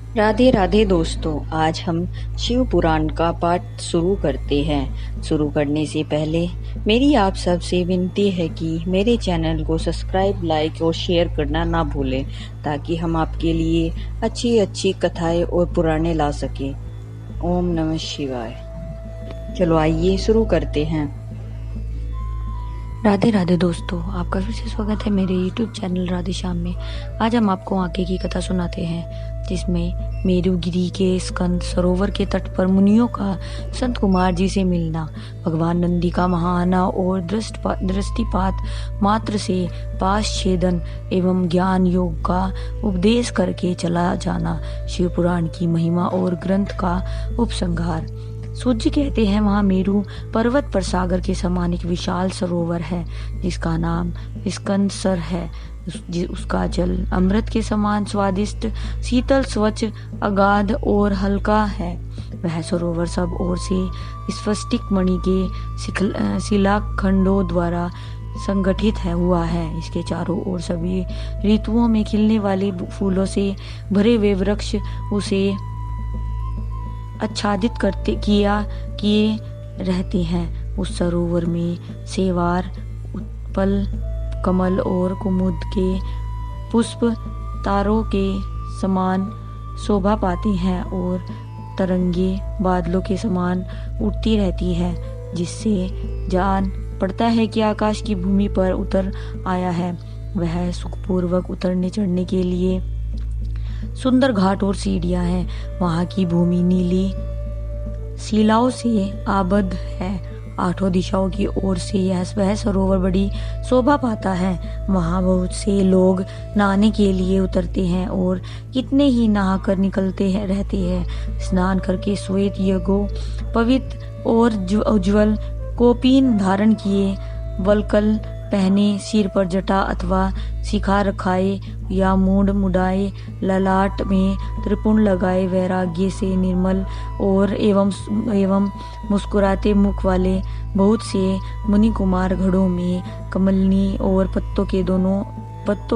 राधे राधे दोस्तों, आज हम शिव पुराण का पाठ शुरू करते हैं। शुरू करने से पहले मेरी आप सबसे विनती है कि मेरे चैनल को सब्सक्राइब, लाइक और शेयर करना ना भूलें, ताकि हम आपके लिए अच्छी अच्छी कथाएं और पुराणे ला सकें। ओम नमः शिवाय। चलो आइए शुरू करते हैं। राधे राधे दोस्तों, आपका फिर से स्वागत है मेरे YouTube चैनल राधे श्याम में। आज हम आपको आगे की कथा सुनाते हैं, जिसमें मेरुगिरी के स्कंद सरोवर के तट पर मुनियों का संत कुमार जी से मिलना, भगवान नंदी का महाना और दृष्टिपात मात्र से पाश छेदन एवं ज्ञान योग का उपदेश करके चला जाना, शिव पुराण की महिमा और ग्रंथ का उपसंहार। सूर्य कहते हैं वहाँ मेरु पर्वत पर सागर के समान एक विशाल सरोवर है, जिसका नाम स्कंदसर है। उसका जल अमृत के समान स्वादिष्ट, शीतल, स्वच्छ, अगाध और हल्का है। वह सरोवर सब ओर से स्फटिक मणि के शिलाखंडों द्वारा संगठित हुआ है। इसके चारों ओर सभी ऋतुओं में खिलने वाले फूलों से भरे हुए वृक्ष उसे आच्छादित किए रहते हैं। उस सरोवर में सेवार, उत्पल, कमल और कुमुद के पुष्प तारों के समान शोभा पाती हैं और तरंगे बादलों के समान उड़ती रहती है, जिससे जान पड़ता है कि आकाश की भूमि पर उतर आया है। वह सुखपूर्वक उतरने चढ़ने के लिए सुंदर घाट और सीढ़ियां हैं। वहां की भूमि नीली शिलाओं से आबद्ध है। आठों दिशाओं की ओर से वह सरोवर बड़ी शोभा पाता है। वहां बहुत से लोग नहाने के लिए उतरते हैं और कितने ही नहाकर निकलते रहते हैं। स्नान करके श्वेत यज्ञों पवित्र और उज्ज्वल कोपीन धारण किए, वलकल पहने, सिर पर जटा अथवा शिखा रखाए या मूंड मुड़ाए, ललाट में त्रिपुंड लगाए, वैराग्य से निर्मल और एवं मुस्कुराते मुख वाले बहुत से मुनि कुमार घड़ों में कमलनी और पत्तों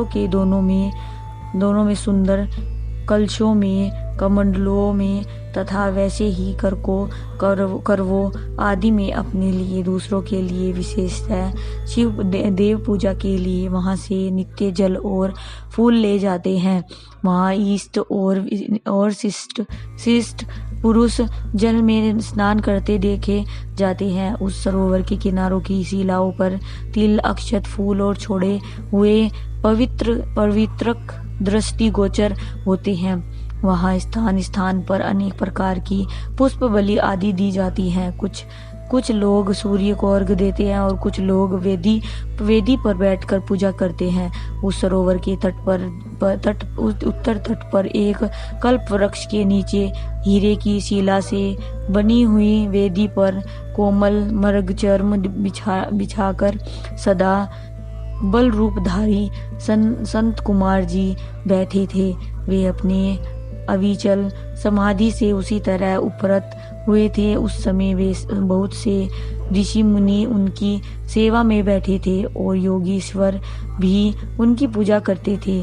के दोनों में सुंदर कलशों में, कमंडलों में तथा वैसे ही करवों आदि में अपने लिए दूसरों के लिए विशेषतः शिव देव पूजा के लिए वहां से नित्य जल और फूल ले जाते हैं। वहां ईस्ट और शिष्ट पुरुष जल में स्नान करते देखे जाते हैं। उस सरोवर के किनारों की शिलाओं पर तिल, अक्षत, फूल और छोड़े हुए पवित्रक दृष्टिगोचर होते हैं। वहाँ स्थान स्थान पर अनेक प्रकार की पुष्प बलि आदि दी जाती हैं। कुछ लोग सूर्य को अर्घ देते हैं और कुछ लोग वेदी पर बैठकर पूजा करते हैं। उस सरोवर के उत्तर तट पर एक कल्प वृक्ष के नीचे हीरे की शिला से बनी हुई वेदी पर कोमल मृग चर्म बिछाकर सदा बल रूपधारी संत कुमार जी बैठे थे। वे अपने अविचल समाधि से उसी तरह उपरत हुए थे। उस समय वे बहुत से ऋषि मुनि उनकी सेवा में बैठे थे और योगीश्वर भी उनकी पूजा करते थे।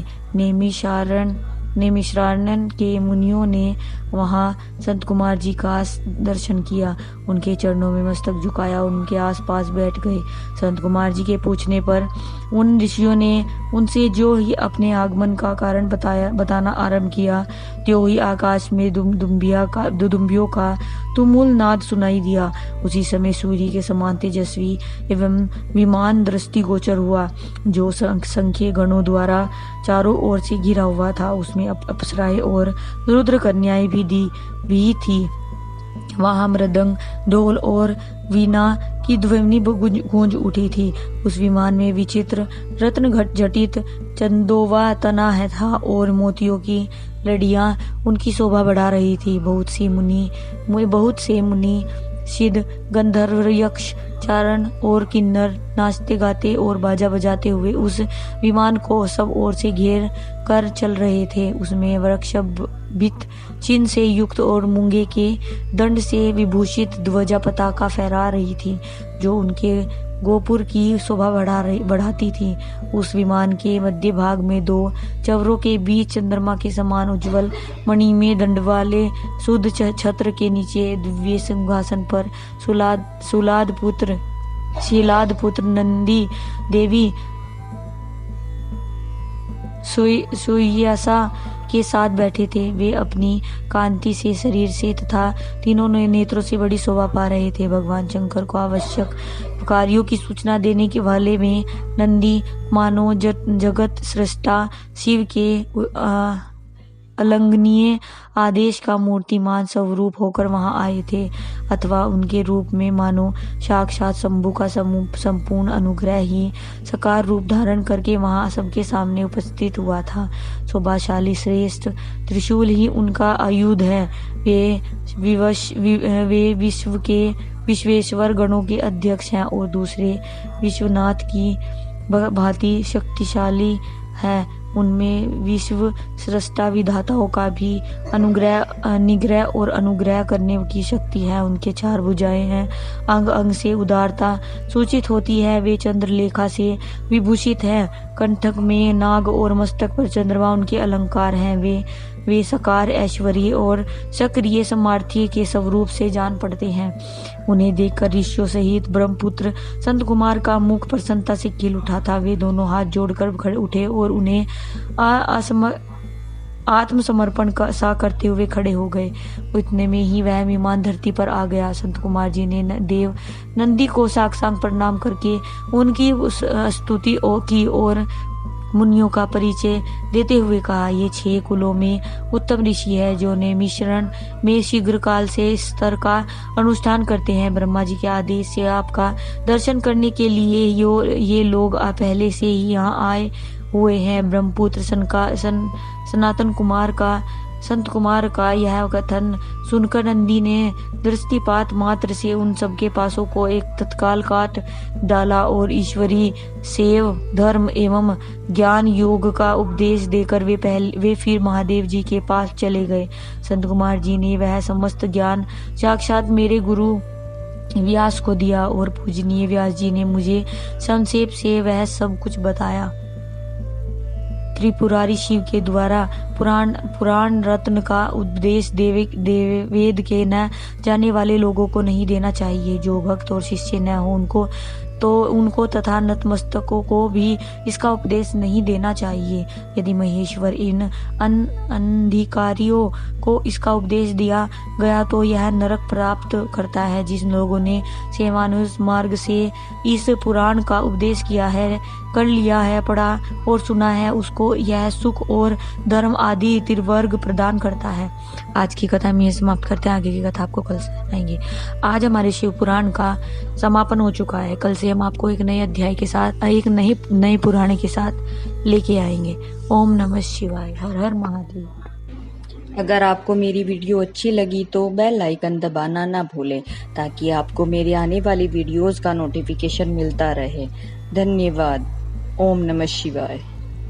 नैमिषारण्य के मुनियों ने वहां संत कुमार जी का दर्शन किया, उनके चरणों में मस्तक झुकाया और उनके आसपास बैठ गए। संत कुमार जी के पूछने पर उन ऋषियों ने उनसे जो ही अपने आगमन का कारण बताना आरंभ किया, त्यों ही आकाश में दुदुम्बियों का तुमुल नाद सुनाई दिया। उसी समय सूर्य के समान तेजस्वी एवं विमान दृष्टिगोचर हुआ, जो संख्य गणों द्वारा चारों ओर से घिरा हुआ था। उसमें अप्सराएं और रुद्र कन्याएं भी थी। वहां मृदंग, ढोल और वीणा की ध्वनि गूंज उठी थी। उस विमान में विचित्र रत्न जटित चंदोवा तना था और मोतियों की लड़ियां उनकी शोभा बढ़ा रही थी। बहुत से मुनि सिद्ध, गंधर्व, यक्ष, चारण और किन्नर नाचते गाते और बाजा बजाते हुए उस विमान को सब ओर से घेर कर चल रहे थे। उसमें वृक्षभित चिन्ह से युक्त और मूंगे के दंड से विभूषित ध्वजा पताका फहरा रही थी, जो उनके गोपुर की शोभा बढ़ाती थी। उस विमान के मध्य भाग में 2 चवरों के बीच चंद्रमा के समान उज्जवल मणि में दंड वाले शुद्ध छत्र के नीचे दिव्य सिंहासन पर शीलाद पुत्र नंदी देवी सुयसा के साथ बैठे थे। वे अपनी कांति से, शरीर से तथा तीनों नेत्रों से बड़ी शोभा पा रहे थे। भगवान शंकर को आवश्यक कार्यों की सूचना देने के वाले में नंदी मानो जगत सृष्टा शिव के अलंघनीय आदेश का मूर्तिमान स्वरूप होकर वहां आए थे, अथवा उनके रूप में मानो साक्षात शंभु का संपूर्ण अनुग्रह ही साकार रूप धारण करके वहां सबके सामने उपस्थित हुआ था। शोभाशाली श्रेष्ठ त्रिशूल ही उनका आयुध है। वे विश्व के विश्वेश्वर गणों के अध्यक्ष हैं और दूसरे विश्वनाथ की भांति शक्तिशाली है। उनमें विश्व सृष्टा विधाताओं का भी निग्रह और अनुग्रह करने की शक्ति है। उनके 4 भुजाएं हैं, अंग अंग से उदारता सूचित होती है। वे चंद्रलेखा से विभूषित हैं, कंठक में नाग और मस्तक पर चंद्रमा उनके अलंकार हैं। वे सकार ऐश्वर्य और सक्रिय सामर्थ्य के स्वरूप से जान पड़ते हैं। उन्हें देखकर ऋषियों सहित ब्रह्मपुत्र संत कुमार का मुख प्रसन्नता से खिल उठा था। वे दोनों हाथ जोड़कर खड़े उठे और उन्हें आत्मसमर्पण सा करते हुए खड़े हो गए। इतने में ही वह विमान धरती पर आ गया। संत कुमार जी ने देव नंदी को साष्टांग प्रणाम करके उनकी स्तुति की और मुनियों का परिचय देते हुए कहा, ये 6 कुलों में उत्तम ऋषि है जो ने मिश्रण में शीघ्र काल से स्तर का अनुष्ठान करते हैं। ब्रह्मा जी के आदेश से आपका दर्शन करने के लिए ये लोग पहले से ही यहाँ आए हुए हैं। ब्रह्मपुत्र संत कुमार का यह कथन सुनकर नंदी ने दृष्टिपात मात्र से उन सबके पासों को एक तत्काल काट डाला और ईश्वरी सेव धर्म एवं ज्ञान योग का उपदेश देकर वे फिर महादेव जी के पास चले गए। संत कुमार जी ने वह समस्त ज्ञान साक्षात मेरे गुरु व्यास को दिया और पूजनीय व्यास जी ने मुझे संक्षेप से वह सब कुछ बताया। त्रिपुरारी शिव के द्वारा पुराण रत्न का उपदेश वेद के न जाने वाले लोगों को नहीं देना चाहिए। जो भक्त और शिष्य न हो उनको तथा नतमस्तकों को भी इसका उपदेश नहीं देना चाहिए। यदि महेश्वर इन अधिकारियों को इसका उपदेश दिया गया तो यह नरक प्राप्त करता है। जिस लोगों ने सेवानुस मार्ग से इस पुराण का उपदेश कर लिया है, पढ़ा और सुना है, उसको यह सुख और धर्म आदि त्रिवर्ग प्रदान करता है। आज की कथा में समाप्त करते हैं, आगे की कथा आपको कल सुनाएंगे। आज हमारे शिव पुराण का समापन हो चुका है। कल से हम आपको एक नए अध्याय के साथ, एक नए पुराण के साथ लेके आएंगे। ओम नमः शिवाय। हर हर महादेव। अगर आपको मेरी वीडियो अच्छी लगी तो बेल आइकन दबाना ना भूलें ताकि आपको मेरे आने वाली वीडियोस का नोटिफिकेशन मिलता रहे। धन्यवाद। ओम नमः शिवाय।